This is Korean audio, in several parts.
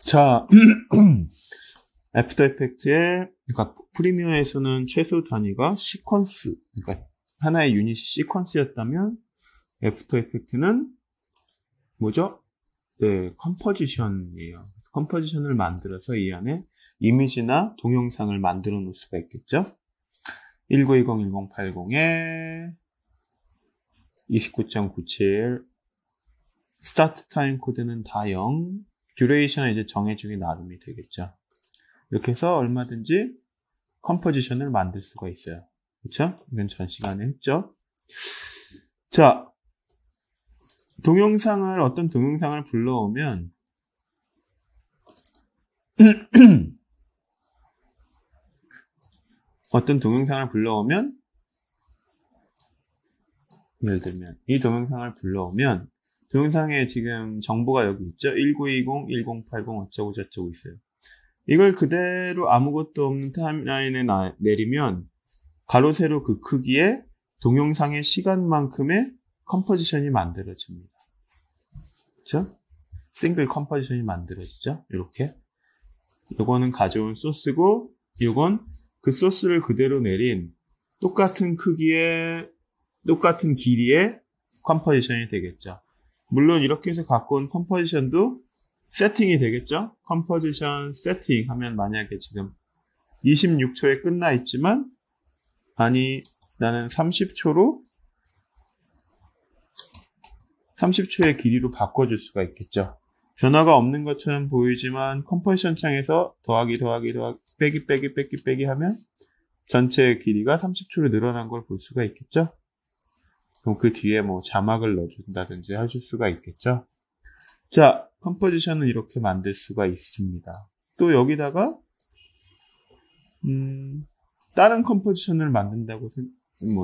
자, 애프터 이펙트의, 그러니까 프리미어에서는 최소 단위가 시퀀스, 그러니까 하나의 유닛이 시퀀스였다면, 애프터 이펙트는 뭐죠? 네, 컴포지션이에요. 컴포지션을 만들어서 이 안에 이미지나 동영상을 만들어 놓을 수가 있겠죠? 1920-1080에 29.97 스타트 타임 코드는 다 0, 듀레이션은 이제 정해주기 나름이 되겠죠. 이렇게 해서 얼마든지 컴포지션을 만들 수가 있어요. 그렇죠? 이건 전 시간에 했죠. 자, 어떤 동영상을 불러오면 예를 들면 이 동영상을 불러오면 동영상에 지금 정보가 여기 있죠. 1920, 1080 어쩌고 저쩌고 있어요. 이걸 그대로 아무것도 없는 타임라인에 내리면 가로 세로 그 크기에 동영상의 시간만큼의 컴포지션이 만들어집니다. 그렇죠? 싱글 컴포지션이 만들어지죠. 이렇게. 요거는 가져온 소스고, 요건 그 소스를 그대로 내린 똑같은 크기의, 똑같은 길이의 컴포지션이 되겠죠. 물론 이렇게 해서 갖고 온 컴포지션도 세팅이 되겠죠. 컴포지션 세팅 하면 만약에 지금 26초에 끝나 있지만, 아니, 나는 30초의 길이로 바꿔줄 수가 있겠죠. 변화가 없는 것처럼 보이지만 컴포지션 창에서 더하기 빼기 하면 전체의 길이가 30초로 늘어난 걸 볼 수가 있겠죠. 그럼 그 뒤에 뭐 자막을 넣어준다든지 해줄 수가 있겠죠. 자, 컴포지션은 이렇게 만들 수가 있습니다. 또 여기다가 다른 컴포지션을 만든다고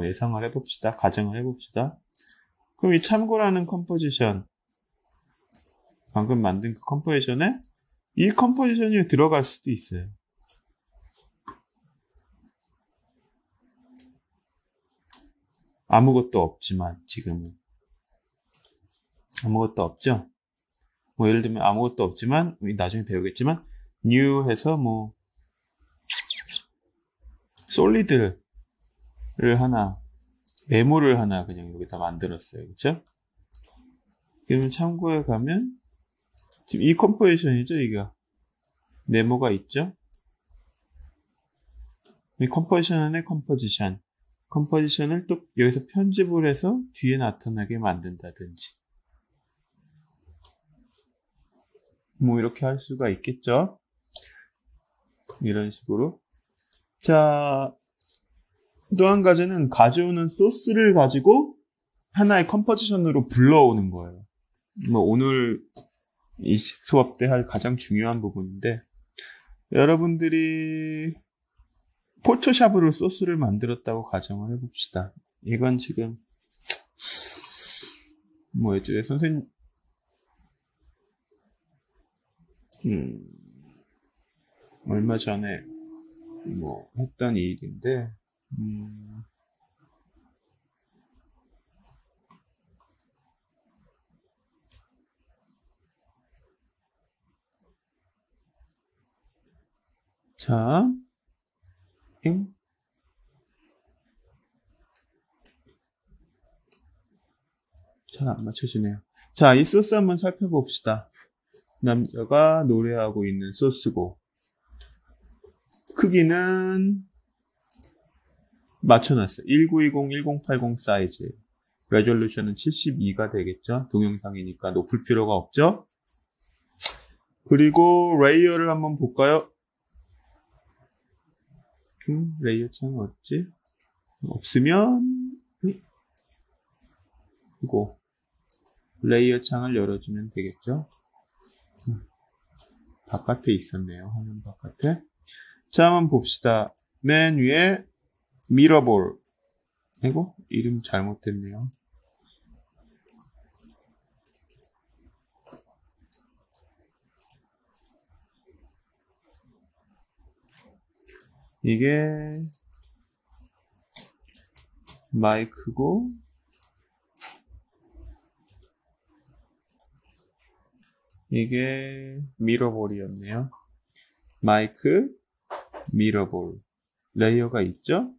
예상을 해봅시다. 가정을 해봅시다. 그럼 이 참고라는 컴포지션, 방금 만든 그 컴포지션에 이 컴포지션이 들어갈 수도 있어요. 아무것도 없지만, 지금은. 아무것도 없죠? 예를 들면 아무것도 없지만, 나중에 배우겠지만, new 해서 솔리드를 하나, 메모를 하나 그냥 여기다 만들었어요. 그쵸? 그러면 참고에 가면, 지금 이 컴포지션이죠, 이거. 네모가 있죠? 이 컴포지션 안에 컴포지션을 또 여기서 편집을 해서 뒤에 나타나게 만든다든지. 이렇게 할 수가 있겠죠? 이런 식으로. 자, 또 한 가지는 가져오는 소스를 가지고 하나의 컴포지션으로 불러오는 거예요. 오늘 이 수업 때 할 가장 중요한 부분인데, 여러분들이 포토샵으로 소스를 만들었다고 가정을 해봅시다. 이건 지금 뭐였죠? 선생님 얼마 전에 했던 일인데 자, 잘 안 맞춰지네요. 자, 이 소스 한번 살펴봅시다. 남자가 노래하고 있는 소스고, 크기는 맞춰놨어요. 1920, 1080 사이즈. 레졸루션은 72가 되겠죠. 동영상이니까 높일 필요가 없죠. 그리고 레이어를 한번 볼까요? 레이어 창 어딨지? 없으면 이거 레이어 창을 열어주면 되겠죠. 바깥에 있었네요. 화면 바깥에. 자, 한번 봅시다. 맨 위에 미러볼. 이거 이름 잘못됐네요. 이게 마이크고, 이게 미러볼이었네요. 마이크, 미러볼. 레이어가 있죠?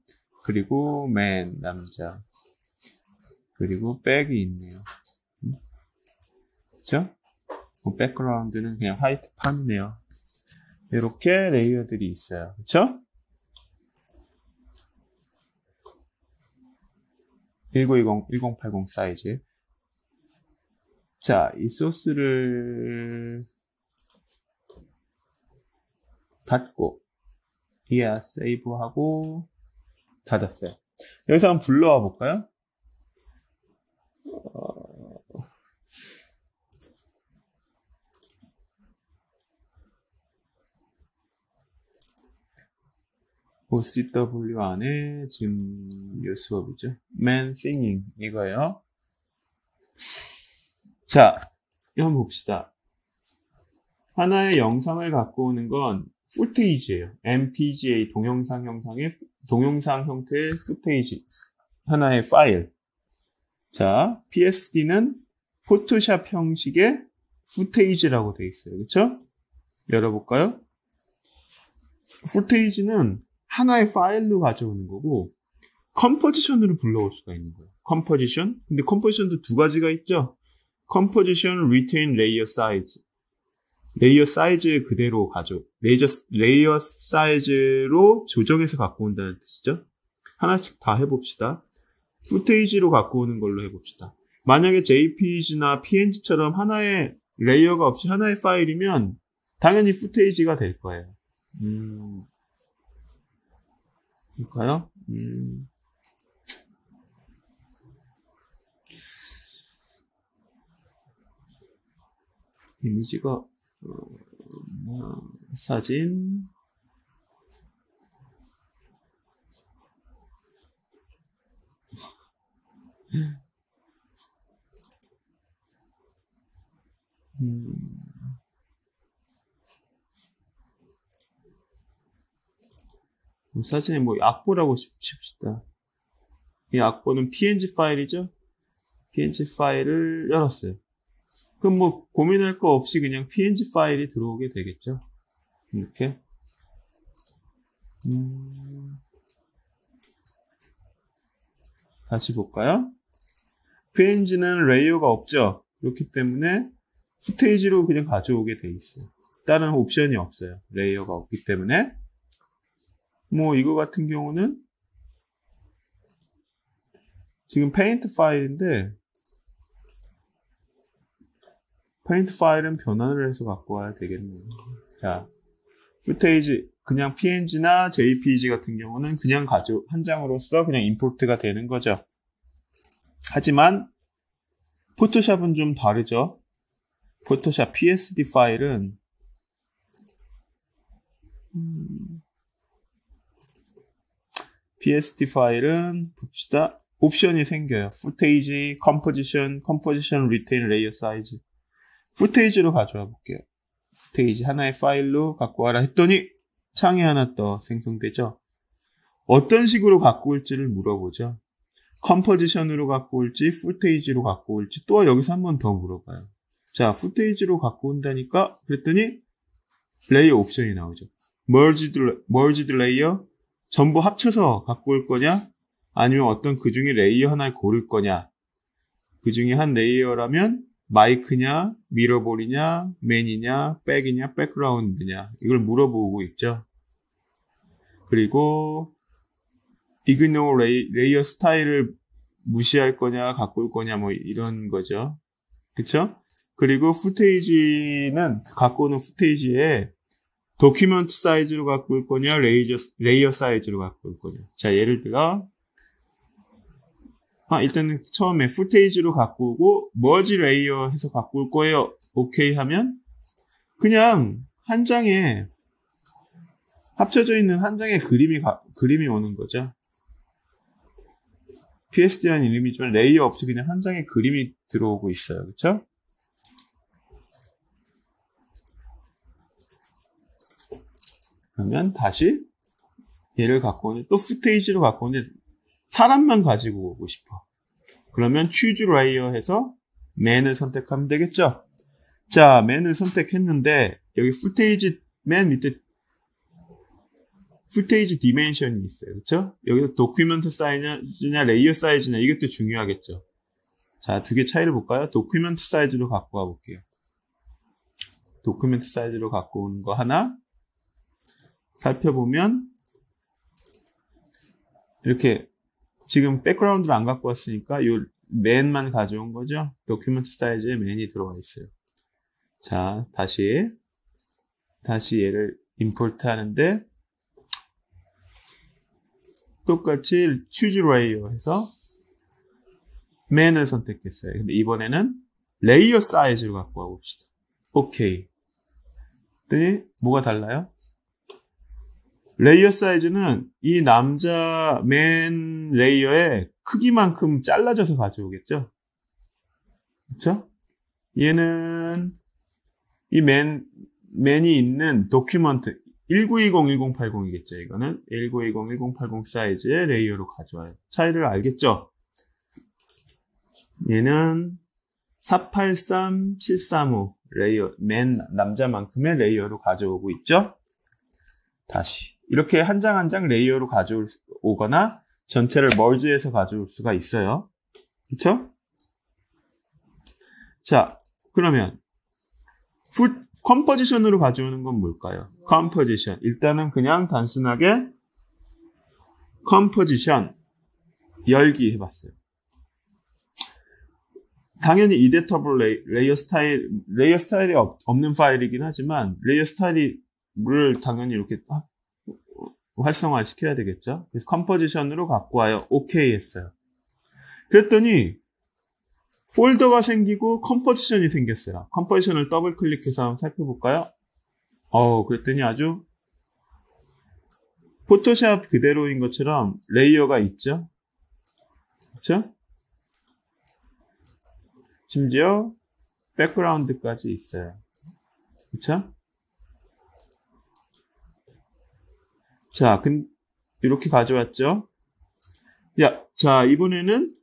그리고 맨, 남자. 그리고 백이 있네요. 그쵸? 백그라운드는 그냥 화이트 판이네요. 이렇게 레이어들이 있어요. 그쵸? 1920, 1080 사이즈. 자, 이 소스를 닫고, 세이브하고, 닫았어요. 여기서 한번 불러와 볼까요? OCW 안에 지금 이 수업이죠. Man Singing 이거예요. 자, 이거 한번 봅시다. 하나의 영상을 갖고 오는 건 footage예요. MPGA 동영상 형태의 footage. 하나의 파일. 자, PSD는 포토샵 형식의 footage라고 되어 있어요. 그렇죠? 열어볼까요? footage는 하나의 파일로 가져오는 거고 컴포지션으로 불러올 수가 있는 거예요. 컴포지션. 근데 컴포지션도 두 가지가 있죠. 컴포지션, retain, layer size. 레이어 사이즈 그대로 레이어 사이즈로 조정해서 갖고 온다는 뜻이죠. 하나씩 다 해봅시다. footage로 갖고 오는 걸로 해봅시다. 만약에 JPEG나 PNG처럼 하나의 레이어가 없이 하나의 파일이면 당연히 footage가 될 거예요. 볼까요? 이미지가 사진 사진에 뭐 악보라고 칩시다. 이 악보는 PNG 파일이죠? PNG 파일을 열었어요. 그럼 뭐 고민할 거 없이 그냥 PNG 파일이 들어오게 되겠죠. 이렇게. 다시 볼까요? PNG는 레이어가 없죠. 그렇기 때문에 footage로 그냥 가져오게 돼 있어요. 다른 옵션이 없어요. 레이어가 없기 때문에. 뭐 이거 같은 경우는 지금 페인트 파일인데 페인트 파일은 변환을 해서 갖고 와야 되겠네요. 자, footage 그냥 PNG나 JPEG 같은 경우는 그냥 한 장으로서 그냥 임포트가 되는 거죠. 하지만 포토샵은 좀 다르죠. 포토샵 PSD 파일은 PSD 파일은 봅시다. 옵션이 생겨요. footage, composition, retain, layer size. footage로 가져와 볼게요. footage 하나의 파일로 갖고 와라 했더니 창이 하나 더 생성되죠. 어떤 식으로 갖고 올지를 물어보죠. composition으로 갖고 올지, footage로 갖고 올지 또 여기서 한 번 더 물어봐요. 자, footage로 갖고 온다니까 그랬더니 레이어 옵션이 나오죠. merged layer 전부 합쳐서 갖고 올 거냐? 아니면 어떤 그 중에 레이어 하나를 고를 거냐? 그 중에 한 레이어라면 마이크냐, 미러볼이냐, 맨이냐, 백이냐, 백그라운드냐 이걸 물어보고 있죠. 그리고 ignore 레이어 스타일을 무시할 거냐, 갖고 올 거냐 뭐 이런 거죠. 그쵸? 그리고 footage는 갖고 오는 footage에 도큐먼트 사이즈로 갖고 올 거냐, 레이어 사이즈로 갖고 올 거냐. 자, 예를 들어 일단은 처음에 footage로 갖고 오고 머지 레이어 해서 갖고 올 거예요. 오케이 하면 그냥 한 장에 합쳐져 있는 한 장의 그림이 오는 거죠. PSD라는 이름이지만 레이어 없이 그냥 한 장의 그림이 들어오고 있어요. 그렇죠? 그러면 다시 얘를 갖고 오는데 또 footage로 갖고 오는데 사람만 가지고 오고 싶어. 그러면 choose layer 해서 man을 선택하면 되겠죠. 자, 맨을 선택했는데 여기 풀테이지 맨 밑에 풀테이지 디멘션이 있어요. 그렇죠? 여기서 도큐멘트 사이즈냐 레이어 사이즈냐 이것도 중요하겠죠. 자, 두 개 차이를 볼까요? 도큐멘트 사이즈로 갖고 와 볼게요. 도큐멘트 사이즈로 갖고 오는 거 하나 살펴보면 이렇게 지금 백그라운드를 안 갖고 왔으니까 요 맨만 가져온 거죠. 도큐멘트 사이즈에 맨이 들어가 있어요. 자, 다시 얘를 임포트 하는데 똑같이 choose layer 해서 맨을 선택했어요. 근데 이번에는 레이어 사이즈로 갖고 와봅시다. 오케이. 그랬더니 뭐가 달라요? 레이어 사이즈는 이 남자 맨 레이어의 크기만큼 잘라져서 가져오겠죠? 그렇죠? 얘는 이 맨이 있는 도큐먼트 1920-1080이겠죠. 이거는 1920-1080 사이즈의 레이어로 가져와요. 차이를 알겠죠? 얘는 483735 레이어, 맨 남자만큼의 레이어로 가져오고 있죠? 다시 이렇게 한 장 한 장 레이어로 가져오거나 전체를 머지해서 가져올 수가 있어요. 그쵸? 자, 그러면 컴포지션으로 가져오는 건 뭘까요? 컴포지션. 일단은 그냥 단순하게 컴포지션 열기 해봤어요. 당연히 이디터블 레이어 스타일이 없는 파일이긴 하지만 레이어 스타일을 당연히 이렇게 활성화 시켜야 되겠죠. 그래서 컴포지션으로 갖고 와요. 오케이 했어요. 그랬더니 폴더가 생기고 컴포지션이 생겼어요. 컴포지션을 더블 클릭해서 한번 살펴볼까요? 그랬더니 아주 포토샵 그대로인 것처럼 레이어가 있죠. 그렇죠? 심지어 백그라운드까지 있어요. 그렇죠? 자, 이렇게 가져왔죠. 자, 이번에는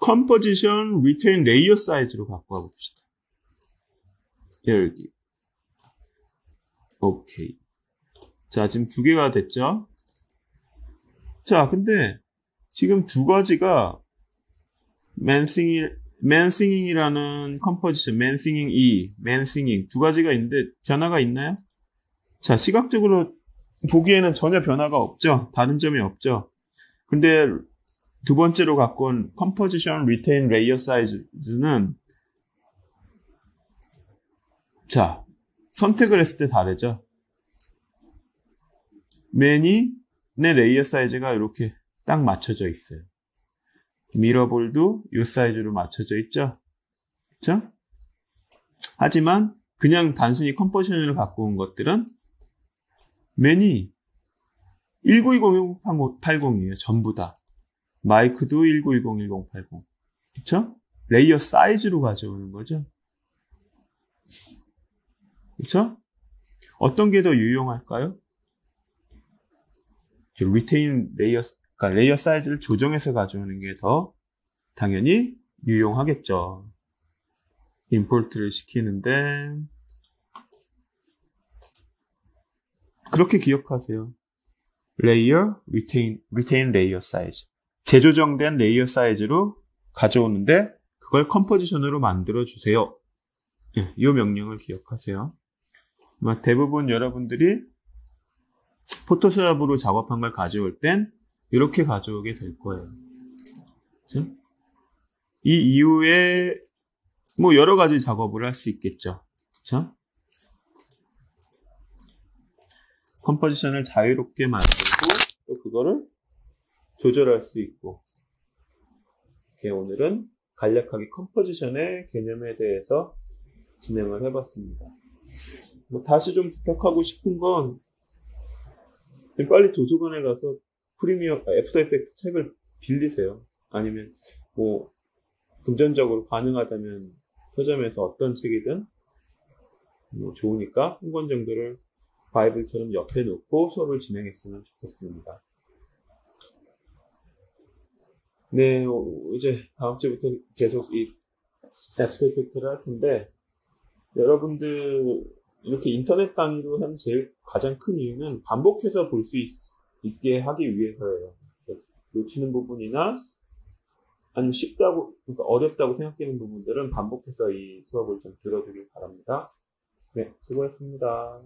컴포지션 리테인 레이어 사이즈로 갖고 와 봅시다. 여기. 오케이. 자, 지금 두 개가 됐죠? 자, 근데 지금 두 가지가 맨싱잉이라는 컴포지션, 맨싱잉 2, 맨싱잉 두 가지가 있는데 변화가 있나요? 자, 시각적으로 보기에는 전혀 변화가 없죠. 다른 점이 없죠. 근데 두 번째로 갖고 온 컴포지션 리테인 레이어 사이즈는 자, 선택을 했을 때 다르죠. 맨이 내 레이어 사이즈가 이렇게 딱 맞춰져 있어요. 미러볼도 이 사이즈로 맞춰져 있죠. 그렇죠? 하지만 그냥 단순히 컴포지션을 갖고 온 것들은 맨이 1920-1080이에요. 전부 다. 마이크도 1920-1080. 그쵸? 레이어 사이즈로 가져오는 거죠. 그쵸? 어떤 게 더 유용할까요? 리테인 레이어, 그러니까 레이어 사이즈를 조정해서 가져오는 게 더 당연히 유용하겠죠. 임포트를 시키는데 그렇게 기억하세요. 레이어, 리테인 레이어 사이즈. 재조정된 레이어 사이즈로 가져오는데 그걸 컴포지션으로 만들어 주세요. 이 명령을 기억하세요. 대부분 여러분들이 포토샵으로 작업한 걸 가져올 땐 이렇게 가져오게 될 거예요. 그렇죠? 이 이후에 뭐 여러 가지 작업을 할 수 있겠죠. 그렇죠? 컴포지션을 자유롭게 만들고 또 그거를 조절할 수 있고. 이렇게 오늘은 간략하게 컴포지션의 개념에 대해서 진행을 해봤습니다. 다시 좀 부탁하고 싶은 건 빨리 도서관에 가서 프리미어 애프터 이펙트 책을 빌리세요. 아니면 금전적으로 가능하다면 서점에서 어떤 책이든 좋으니까 한 권 정도를 바이블처럼 옆에 놓고 수업을 진행했으면 좋겠습니다. 네, 이제 다음 주부터 계속 이 애프터 이펙트를 할 텐데, 여러분들 이렇게 인터넷 강의로 한 제일 가장 큰 이유는 반복해서 볼 수 있게 하기 위해서예요. 놓치는 부분이나 아니면 쉽다고, 그러니까 어렵다고 생각되는 부분들은 반복해서 이 수업을 좀 들어주길 바랍니다. 네, 수고했습니다.